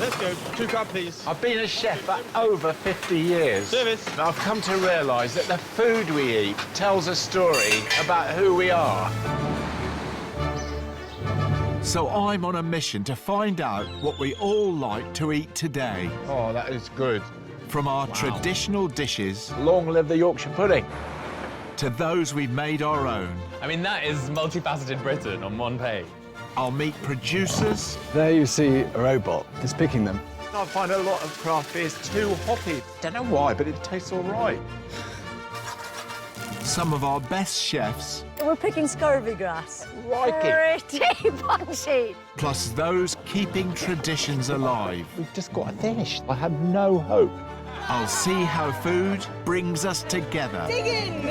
let's go. 2 cup, please. I've been a chef for over 50 years. Service. And I've come to realise that the food we eat tells a story about who we are. So I'm on a mission to find out what we all like to eat today. Oh, that is good. From our traditional dishes... Long live the Yorkshire pudding. ...to those we've made our own. I mean, that is multifaceted Britain on one page. I'll meet producers... There you see a robot. It's picking them. I find a lot of craft beers too hoppy. Don't know why, but it tastes all right. Some of our best chefs... We're picking scurvy grass. Crikey. Pretty punchy. ...plus those keeping traditions alive. We've just got to finish. I have no hope. I'll see how food brings us together. Dig in.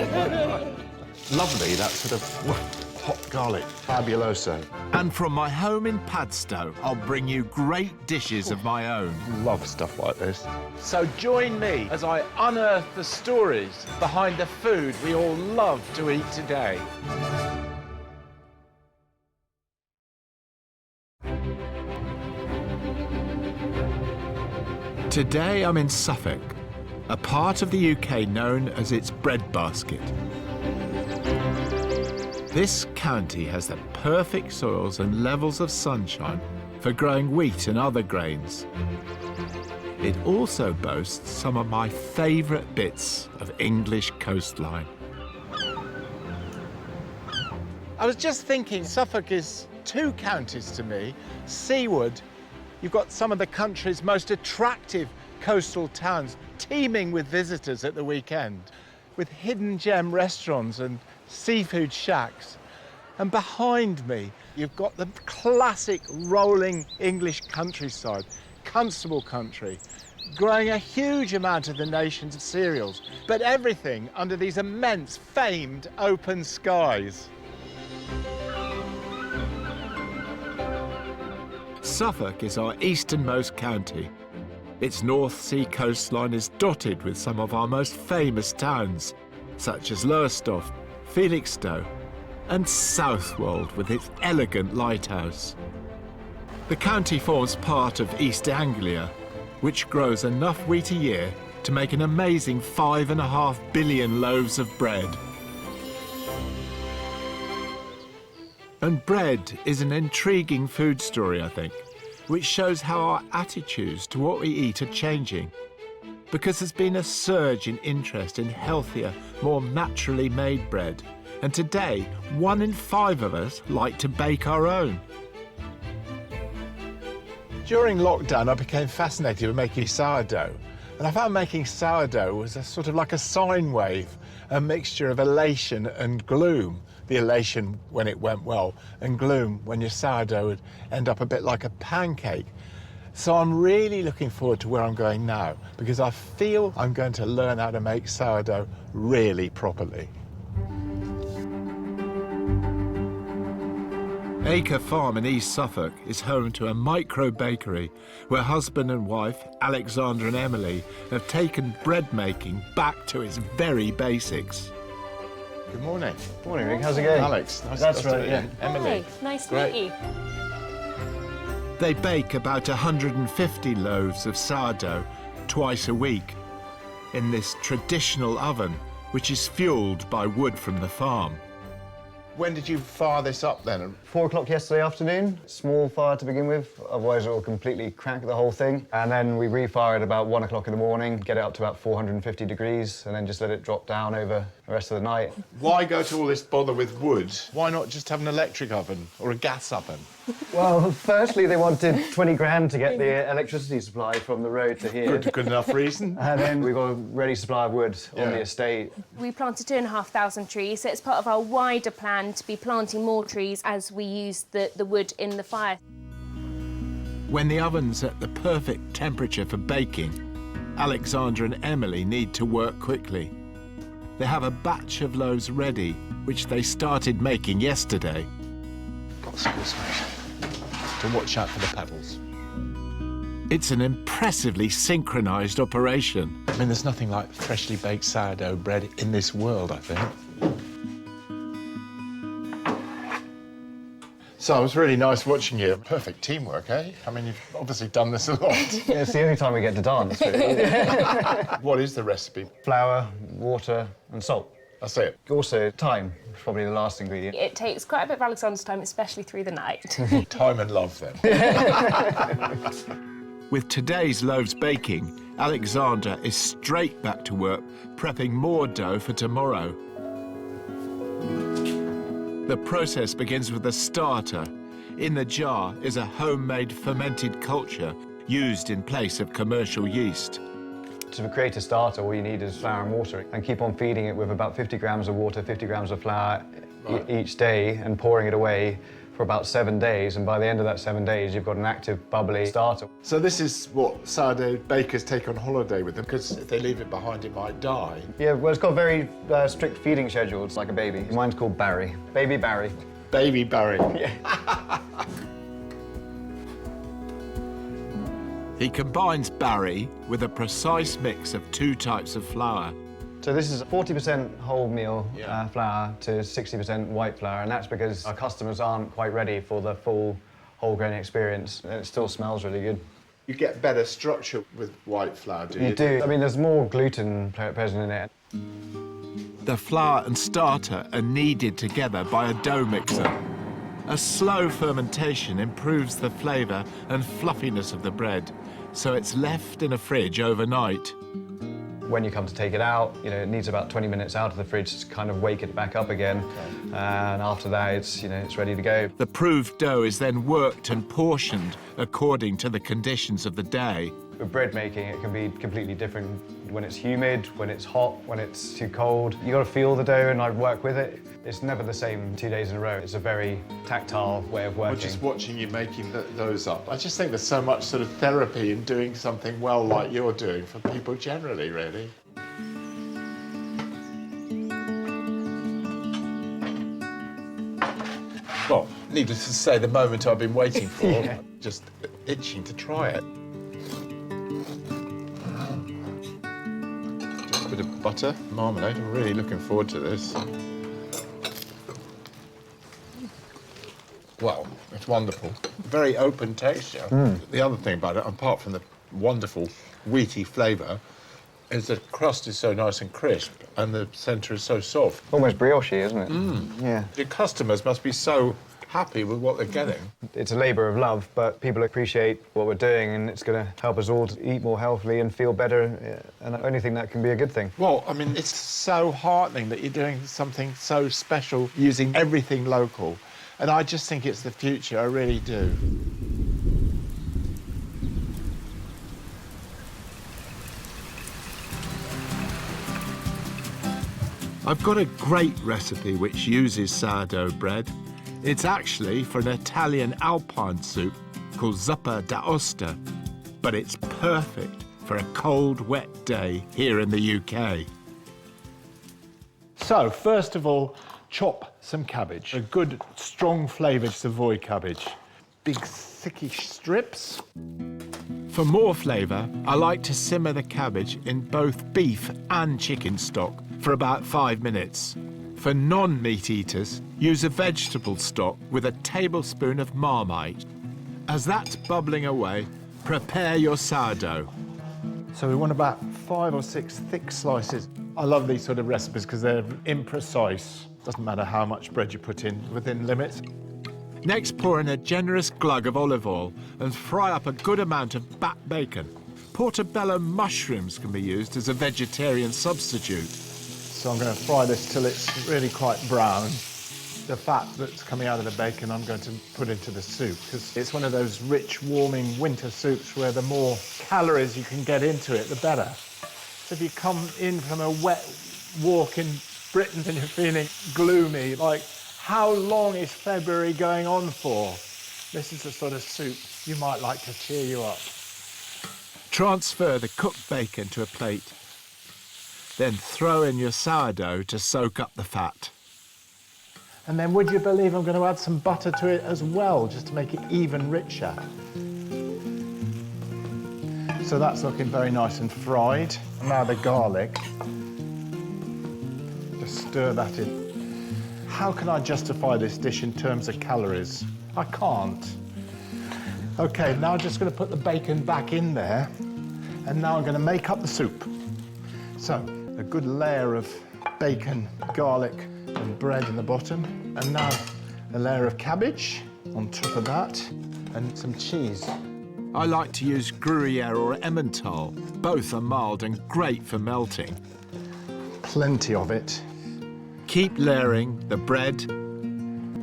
Lovely, that sort of hot garlic. Fabuloso. And from my home in Padstow, I'll bring you great dishes of my own. Love stuff like this. So join me as I unearth the stories behind the food we all love to eat today. Today I'm in Suffolk, a part of the UK known as its breadbasket. This county has the perfect soils and levels of sunshine for growing wheat and other grains. It also boasts some of my favourite bits of English coastline. I was just thinking, Suffolk is 2 counties to me. Seaward, you've got some of the country's most attractive coastal towns teeming with visitors at the weekend, with hidden gem restaurants and seafood shacks. And behind me, you've got the classic rolling English countryside, Constable country, growing a huge amount of the nation's cereals, but everything under these immense, famed open skies. Suffolk is our easternmost county. Its North Sea coastline is dotted with some of our most famous towns, such as Lowestoft, Felixstowe, and Southwold with its elegant lighthouse. The county forms part of East Anglia, which grows enough wheat a year to make an amazing 5.5 billion loaves of bread. And bread is an intriguing food story, I think, which shows how our attitudes to what we eat are changing. Because there's been a surge in interest in healthier, more naturally made bread. And today, 1 in 5 of us like to bake our own. During lockdown, I became fascinated with making sourdough. And I found making sourdough was a sort of like a sine wave, a mixture of elation and gloom. The elation when it went well, and gloom when your sourdough would end up a bit like a pancake. So I'm really looking forward to where I'm going now, because I feel I'm going to learn how to make sourdough really properly. Acre Farm in East Suffolk is home to a micro bakery where husband and wife, Alexander and Emily, have taken bread making back to its very basics. Good morning. Morning, Rick. How's it going? Alex, nice That's to meet right, you. yeah. Emily. Hi, nice to Great. meet you. They bake about 150 loaves of sourdough twice a week in this traditional oven, which is fueled by wood from the farm. When did you fire this up then? 4 o'clock yesterday afternoon. Small fire to begin with, otherwise it will completely crack the whole thing. And then we refire it about 1 o'clock in the morning, get it up to about 450 degrees, and then just let it drop down over the rest of the night. Why go to all this bother with wood? Why not just have an electric oven or a gas oven? Well, firstly, they wanted 20 grand to get the electricity supply from the road to here. Good enough reason. And then we've got a ready supply of wood on the estate. We planted 2,500 trees, so it's part of our wider plan to be planting more trees as we use the wood in the fire. When the oven's at the perfect temperature for baking, Alexander and Emily need to work quickly. They have a batch of loaves ready, which they started making yesterday. Got some to watch out for the pebbles. It's an impressively synchronised operation. I mean, there's nothing like freshly baked sourdough bread in this world, I think. So it was really nice watching you. Perfect teamwork, eh? I mean, you've obviously done this a lot. Yeah, it's the only time we get to dance, really. What is the recipe? Flour, water, and salt. That's it. Also, thyme is probably the last ingredient. It takes quite a bit of Alexander's time, especially through the night. Time and love, then. With today's loaves baking, Alexander is straight back to work, prepping more dough for tomorrow. The process begins with a starter. In the jar is a homemade fermented culture used in place of commercial yeast. To create a starter, all you need is flour and water, and keep on feeding it with about 50 grams of water, 50 grams of flour each day, and pouring it away for about 7 days. And by the end of that 7 days, you've got an active, bubbly starter. So this is what sourdough bakers take on holiday with them, because if they leave it behind, it might die. Yeah, well, it's got very strict feeding schedules, like a baby. Mine's called Barry. Baby Barry. Baby Barry. Yeah. He combines Barry with a precise mix of 2 types of flour. So this is 40% wholemeal flour to 60% white flour, and that's because our customers aren't quite ready for the full whole grain experience, and it still smells really good. You get better structure with white flour, do you? You do. I mean, there's more gluten present in it. The flour and starter are kneaded together by a dough mixer. A slow fermentation improves the flavour and fluffiness of the bread, so it's left in a fridge overnight. When you come to take it out, you know, it needs about 20 minutes out of the fridge to kind of wake it back up again. And after that, it's, you know, it's ready to go. The proved dough is then worked and portioned according to the conditions of the day. With bread making, it can be completely different when it's humid, when it's hot, when it's too cold. You got to feel the dough and like work with it. It's never the same 2 days in a row. It's a very tactile way of working. Or just watching you making those up. I just think there's so much sort of therapy in doing something well like you're doing for people generally, really. Well, needless to say, the moment I've been waiting for, Yeah. just itching to try it. Just a bit of butter, marmalade. I'm really looking forward to this. Well, it's wonderful. Very open texture. The other thing about it, apart from the wonderful wheaty flavour, is the crust is so nice and crisp and the centre is so soft. Almost brioche, isn't it? Yeah. Your customers must be so happy with what they're getting. It's a labour of love, but people appreciate what we're doing, and it's going to help us all to eat more healthily and feel better, and the only thing that can be a good thing. Well, I mean, it's so heartening that you're doing something so special using everything local. And I just think it's the future, I really do. I've got a great recipe which uses sourdough bread. It's actually for an Italian Alpine soup called zuppa d'osta, but it's perfect for a cold, wet day here in the UK. So, first of all, chop some cabbage. A good, strong flavoured Savoy cabbage. Big, thickish strips. For more flavour, I like to simmer the cabbage in both beef and chicken stock for about 5 minutes. For non-meat eaters, use a vegetable stock with a tablespoon of Marmite. As that's bubbling away, prepare your sourdough. So we want about 5 or 6 thick slices. I love these sort of recipes because they're imprecise. Doesn't matter how much bread you put in, within limits. Next, pour in a generous glug of olive oil and fry up a good amount of bat bacon. Portobello mushrooms can be used as a vegetarian substitute. So I'm going to fry this till it's really quite brown. The fat that's coming out of the bacon I'm going to put into the soup, because it's one of those rich, warming winter soups where the more calories you can get into it, the better. So if you come in from a wet walk in Britain and you're feeling gloomy, like, how long is February going on for? This is the sort of soup you might like to cheer you up. Transfer the cooked bacon to a plate. Then throw in your sourdough to soak up the fat. And then would you believe I'm going to add some butter to it as well, just to make it even richer. So that's looking very nice and fried. And now the garlic. Just stir that in. How can I justify this dish in terms of calories? I can't. Okay, now I'm just going to put the bacon back in there, and now I'm going to make up the soup. So, a good layer of bacon, garlic, and bread in the bottom, and now a layer of cabbage on top of that, and some cheese. I like to use Gruyere or Emmental. Both are mild and great for melting. Plenty of it. Keep layering the bread,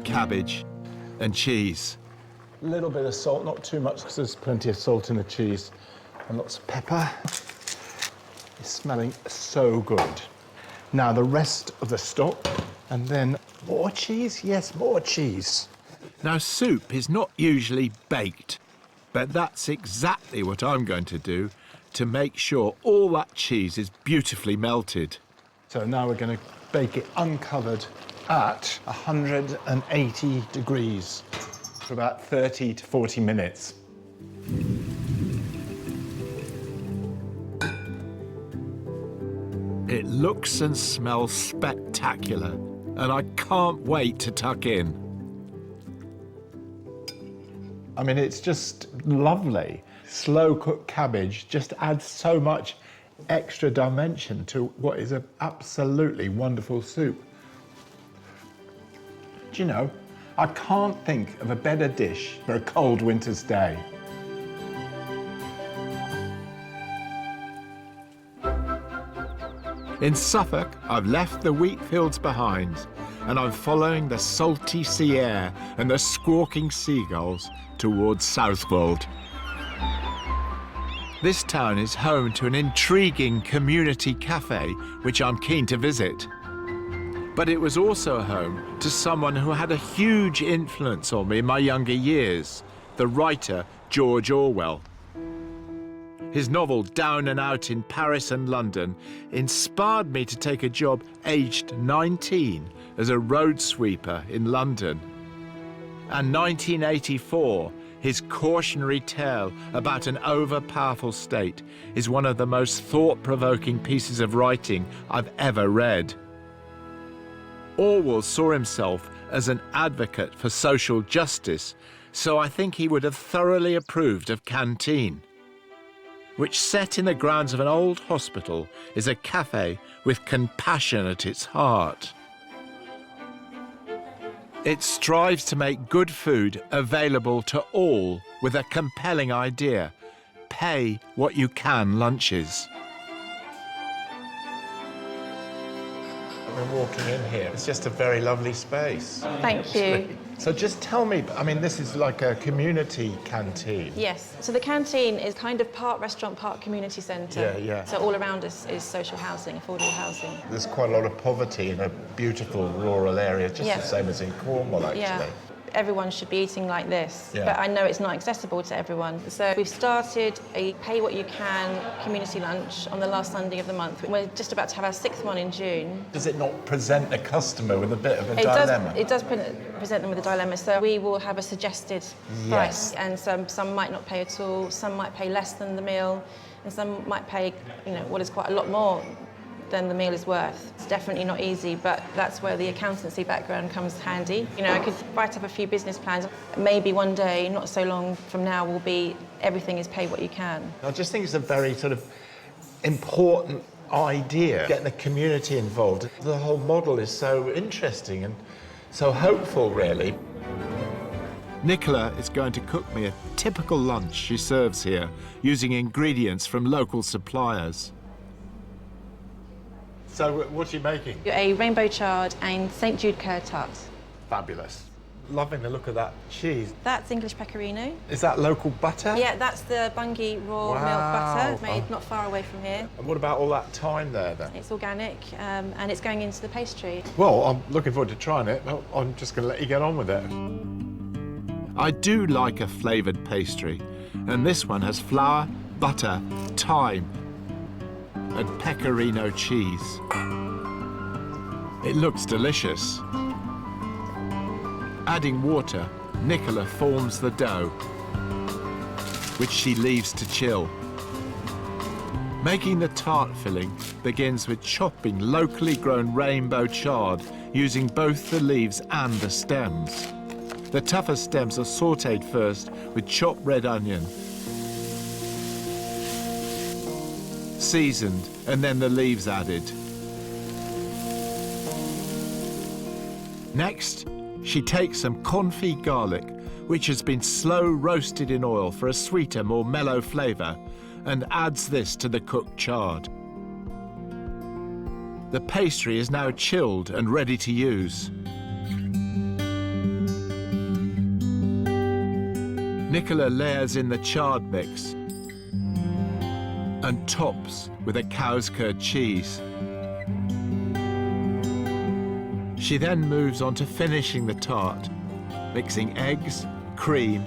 cabbage, and cheese. A little bit of salt, not too much, because there's plenty of salt in the cheese, and lots of pepper. It's smelling so good. Now the rest of the stock, and then more cheese. Yes, more cheese. Now soup is not usually baked, but that's exactly what I'm going to do to make sure all that cheese is beautifully melted. So now we're going to bake it uncovered at 180 degrees for about 30 to 40 minutes. It looks and smells spectacular, and I can't wait to tuck in. I mean, it's just lovely. Slow-cooked cabbage just adds so much extra dimension to what is an absolutely wonderful soup. Do you know, I can't think of a better dish for a cold winter's day. In Suffolk, I've left the wheat fields behind, and I'm following the salty sea air and the squawking seagulls towards Southwold. This town is home to an intriguing community cafe, which I'm keen to visit. But it was also home to someone who had a huge influence on me in my younger years, the writer George Orwell. His novel Down and Out in Paris and London inspired me to take a job aged 19 as a road sweeper in London. And 1984, his cautionary tale about an over-powerful state is one of the most thought-provoking pieces of writing I've ever read. Orwell saw himself as an advocate for social justice, so I think he would have thoroughly approved of Canteen, which, set in the grounds of an old hospital, is a cafe with compassion at its heart. It strives to make good food available to all with a compelling idea: pay what you can lunches. We're walking in here. It's just a very lovely space. Thank you. So just tell me, I mean, this is like a community canteen. Yes. So the canteen is kind of part restaurant, part community centre. Yeah, yeah. So all around us is social housing, affordable housing. There's quite a lot of poverty in a beautiful rural area, just Yeah. the same as in Cornwall, actually. Yeah. Everyone should be eating like this, Yeah. but I know it's not accessible to everyone. So we've started a pay what you can community lunch on the last Sunday of the month. We're just about to have our 6th one in June. Does it not present the customer with a bit of a dilemma? It does present them with a dilemma. So we will have a suggested price, and some might not pay at all, some might pay less than the meal, and some might pay, what is quite a lot more than the meal is worth. It's definitely not easy, but that's where the accountancy background comes handy. I could write up a few business plans. Maybe one day, not so long from now, will be everything is pay what you can. I just think it's a very sort of important idea, getting the community involved. The whole model is so interesting and so hopeful, really. Nicola is going to cook me a typical lunch she serves here, using ingredients from local suppliers. So what are you making? A rainbow chard and St. Jude curd tart. Fabulous. Loving the look of that cheese. That's English pecorino. Is that local butter? Yeah, that's the Bungie raw milk butter, made not far away from here. And what about all that thyme there, then? It's organic, and it's going into the pastry. Well, I'm looking forward to trying it. Well, I'm just going to let you get on with it. I do like a flavoured pastry, and this one has flour, butter, thyme, and pecorino cheese. It looks delicious. Adding water, Nicola forms the dough, which she leaves to chill. Making the tart filling begins with chopping locally grown rainbow chard, using both the leaves and the stems. The tougher stems are sautéed first with chopped red onion, seasoned, and then the leaves added. Next, she takes some confit garlic, which has been slow roasted in oil for a sweeter, more mellow flavour, and adds this to the cooked chard. The pastry is now chilled and ready to use. Nicola layers in the chard mix and tops with a cow's curd cheese. She then moves on to finishing the tart, mixing eggs, cream,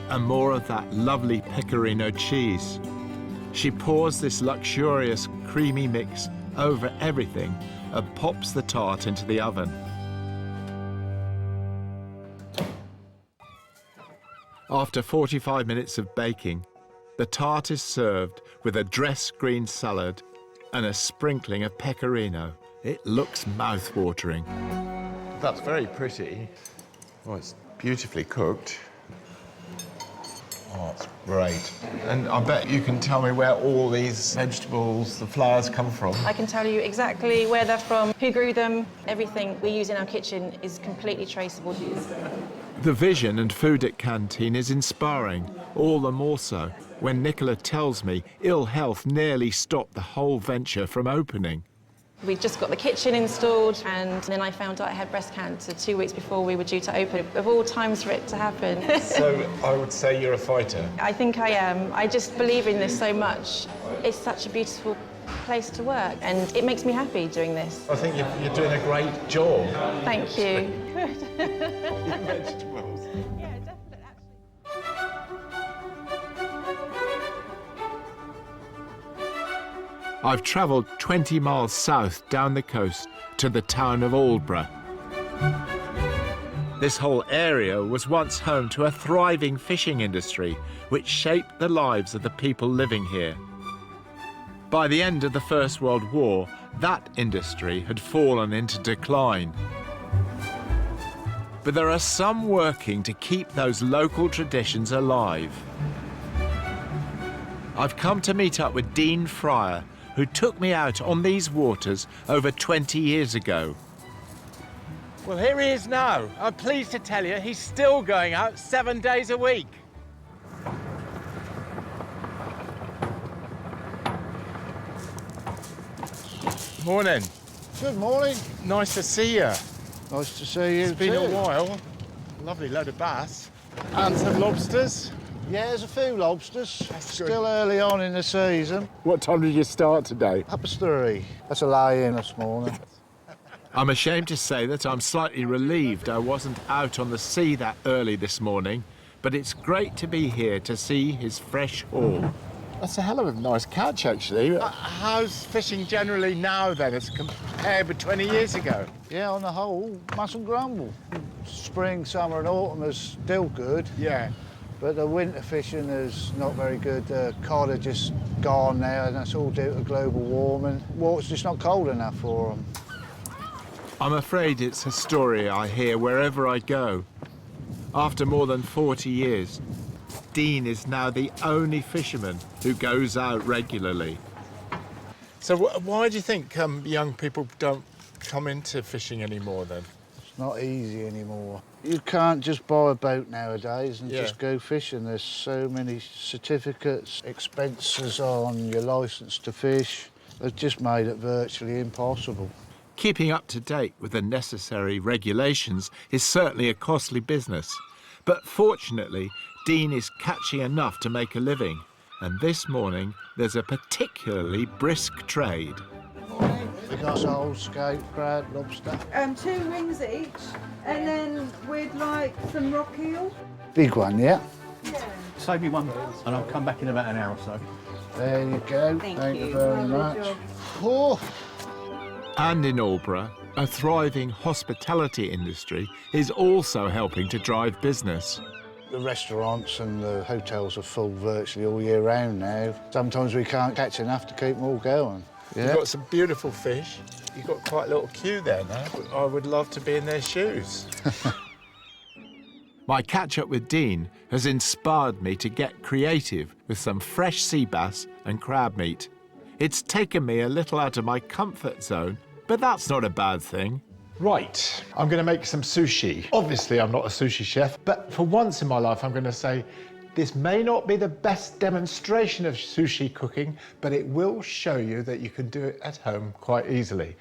and more of that lovely pecorino cheese. She pours this luxurious creamy mix over everything and pops the tart into the oven. After 45 minutes of baking, the tart is served with a dressed green salad and a sprinkling of pecorino. It looks mouth-watering. That's very pretty. Oh, it's beautifully cooked. Oh, it's great. And I bet you can tell me where all these vegetables, the flowers come from. I can tell you exactly where they're from, who grew them. Everything we use in our kitchen is completely traceable. The vision and food at Canteen is inspiring, all the more so when Nicola tells me ill health nearly stopped the whole venture from opening. We just got the kitchen installed, and then I found out I had breast cancer 2 weeks before we were due to open. Of all times for it to happen. So I would say you're a fighter. I think I am. I just believe in this so much. It's such a beautiful place to work, and it makes me happy doing this. I think you're doing a great job. Thank you. Good. Vegetables. Yeah, definitely, I've travelled 20 miles south down the coast to the town of Aldborough. This whole area was once home to a thriving fishing industry which shaped the lives of the people living here. By the end of the First World War, that industry had fallen into decline. But there are some working to keep those local traditions alive. I've come to meet up with Dean Fryer, who took me out on these waters over 20 years ago. Well, here he is now. I'm pleased to tell you he's still going out 7 days a week. Morning. Good morning. Nice to see you. Nice to see you. It's been a too. while. Lovely load of bass. And some lobsters. Yeah, there's a few lobsters. That's good. Still early on in the season. What time did you start today? 3:30. That's a lay-in this morning. I'm ashamed to say that I'm slightly relieved I wasn't out on the sea that early this morning, but it's great to be here to see his fresh haul. That's a hell of a nice catch, actually. How's fishing generally now, then, as compared with 20 years ago? Yeah, on the whole, mustn't grumble. Spring, summer and autumn is still good, Yeah. but the winter fishing is not very good. The cod are just gone now, and that's all due to global warming. Water's just not cold enough for them. I'm afraid it's a story I hear wherever I go. After more than 40 years, Dean is now the only fisherman who goes out regularly. So why do you think young people don't come into fishing anymore then? It's not easy anymore. You can't just buy a boat nowadays and Yeah. just go fishing. There's so many certificates, expenses on your licence to fish. They've just made it virtually impossible. Keeping up to date with the necessary regulations is certainly a costly business. But fortunately, Dean is catching enough to make a living. And this morning, there's a particularly brisk trade. We've got sole, skate, crab, lobster. 2 rings each, and then we'd like some rock eel. Big one, yeah? Save me one, and I'll come back in about an hour or so. There you go. Thank you very much. job. Oh, And in Aldborough, a thriving hospitality industry is also helping to drive business. the restaurants and the hotels are full virtually all year round now. Sometimes we can't catch enough to keep them all going. You've got some beautiful fish. You've got quite a little queue there now. I would love to be in their shoes. My catch-up with Dean has inspired me to get creative with some fresh sea bass and crab meat. It's taken me a little out of my comfort zone, but that's not a bad thing. Right, I'm going to make some sushi. Obviously, I'm not a sushi chef, but for once in my life, I'm going to say this may not be the best demonstration of sushi cooking, but it will show you that you can do it at home quite easily.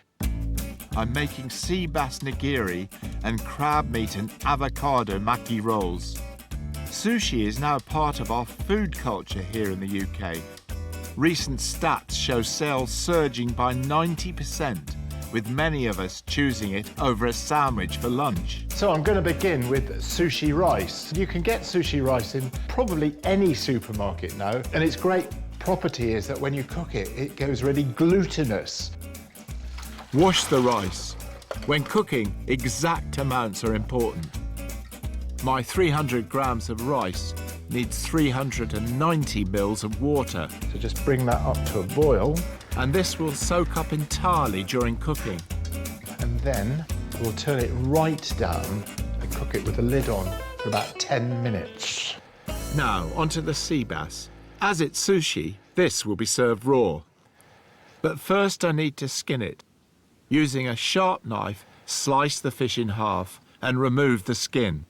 I'm making sea bass nigiri and crab meat and avocado maki rolls. Sushi is now part of our food culture here in the UK. Recent stats show sales surging by 90%, with many of us choosing it over a sandwich for lunch. So I'm going to begin with sushi rice. You can get sushi rice in probably any supermarket now, and its great property is that when you cook it, it goes really glutinous. Wash the rice. When cooking, exact amounts are important. My 300 grams of rice needs 390 mils of water. So just bring that up to a boil. And this will soak up entirely during cooking. And then we'll turn it right down and cook it with the lid on for about 10 minutes. Now, onto the sea bass. As it's sushi, this will be served raw. But first I need to skin it. Using a sharp knife, slice the fish in half and remove the skin.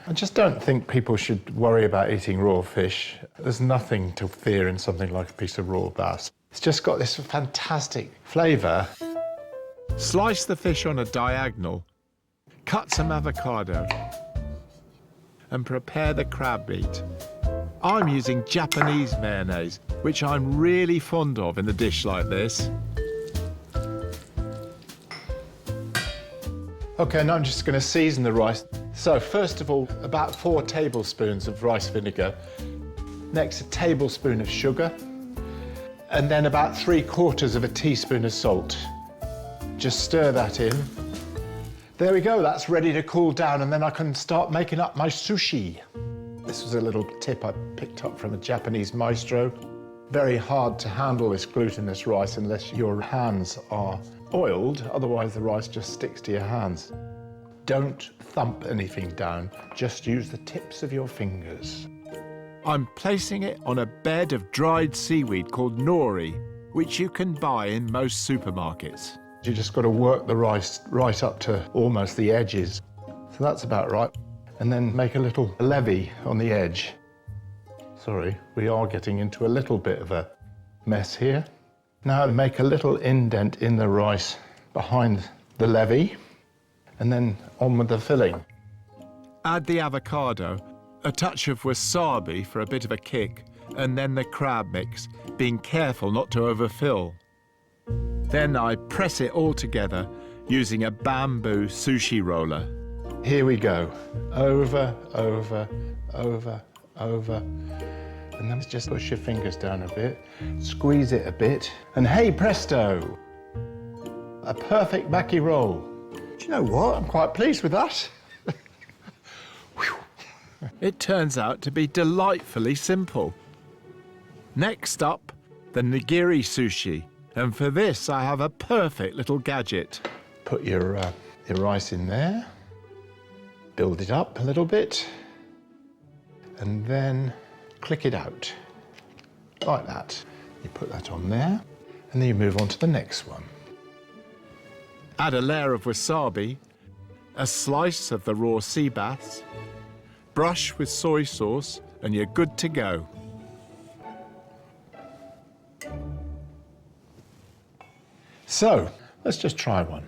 I just don't think people should worry about eating raw fish. There's nothing to fear in something like a piece of raw bass. It's just got this fantastic flavour. Slice the fish on a diagonal, cut some avocado, and prepare the crab meat. I'm using Japanese mayonnaise, which I'm really fond of in a dish like this. OK, now I'm just going to season the rice. So first of all, about 4 tablespoons of rice vinegar. Next, a tablespoon of sugar. And then about 3/4 teaspoon of salt. Just stir that in. There we go, that's ready to cool down, and then I can start making up my sushi. This was a little tip I picked up from a Japanese maestro. Very hard to handle this glutinous rice unless your hands are oiled, otherwise the rice just sticks to your hands. Don't thump anything down, just use the tips of your fingers. I'm placing it on a bed of dried seaweed called nori, which you can buy in most supermarkets. You just got to work the rice right up to almost the edges. So that's about right. And then make a little levy on the edge. Sorry, we are getting into a little bit of a mess here. Now make a little indent in the rice behind the levy, and then on with the filling. Add the avocado, a touch of wasabi for a bit of a kick, and then the crab mix, being careful not to overfill. Then I press it all together using a bamboo sushi roller. Here we go. Over, over, over, over. And then just push your fingers down a bit, squeeze it a bit, and hey presto! A perfect maki roll. Do you know what? I'm quite pleased with that. It turns out to be delightfully simple. Next up, the nigiri sushi. And for this, I have a perfect little gadget. Put your rice in there, build it up a little bit, and then click it out, like that. You put that on there, and then you move on to the next one. Add a layer of wasabi, a slice of the raw sea bass, brush with soy sauce, and you're good to go. So, let's just try one.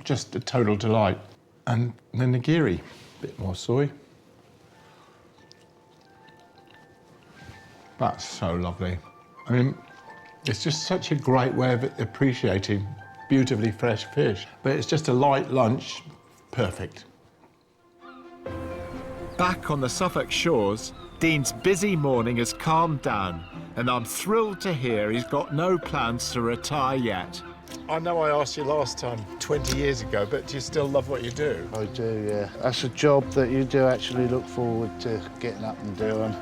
Just a total delight. And the nigiri, a bit more soy. That's so lovely. I mean, it's just such a great way of appreciating beautifully fresh fish. But it's just a light lunch, perfect. Back on the Suffolk shores, Dean's busy morning has calmed down, and I'm thrilled to hear he's got no plans to retire yet. I know I asked you last time, 20 years ago, but do you still love what you do? I do, yeah. That's a job that you do actually look forward to getting up and doing.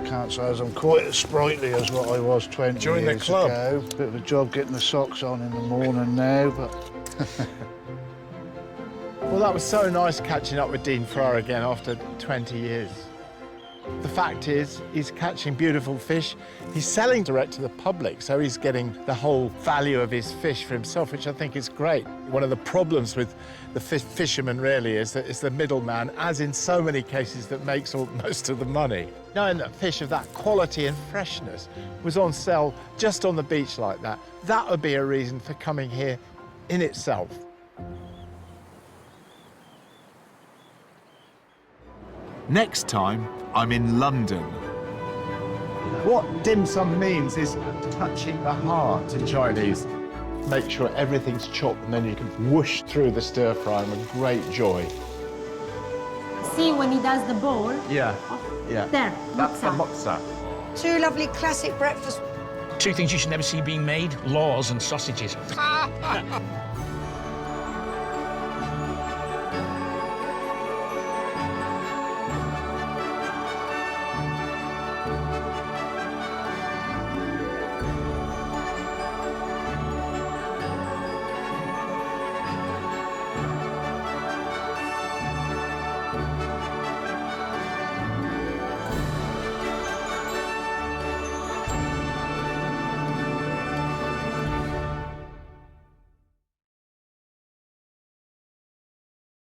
Can't say as I'm quite as sprightly as what I was 20 Join years the club. ago. Bit of a job getting the socks on in the morning now, but Well, that was so nice catching up with Dean Fryer again after 20 years. The fact is, he's catching beautiful fish. He's selling direct to the public, so he's getting the whole value of his fish for himself, which I think is great. One of the problems with the fisherman really is that it's the middleman, as in so many cases, that makes most of the money. Knowing that fish of that quality and freshness was on sale just on the beach like that, that would be a reason for coming here in itself. Next time, I'm in London. What dim sum means is touching the heart in Chinese. Make sure everything's chopped and then you can whoosh through the stir fry with great joy. See when he does the bowl? Yeah, yeah. There, That's the mozza. mozza. Two lovely classic breakfast. Two things you should never see being made, laws and sausages.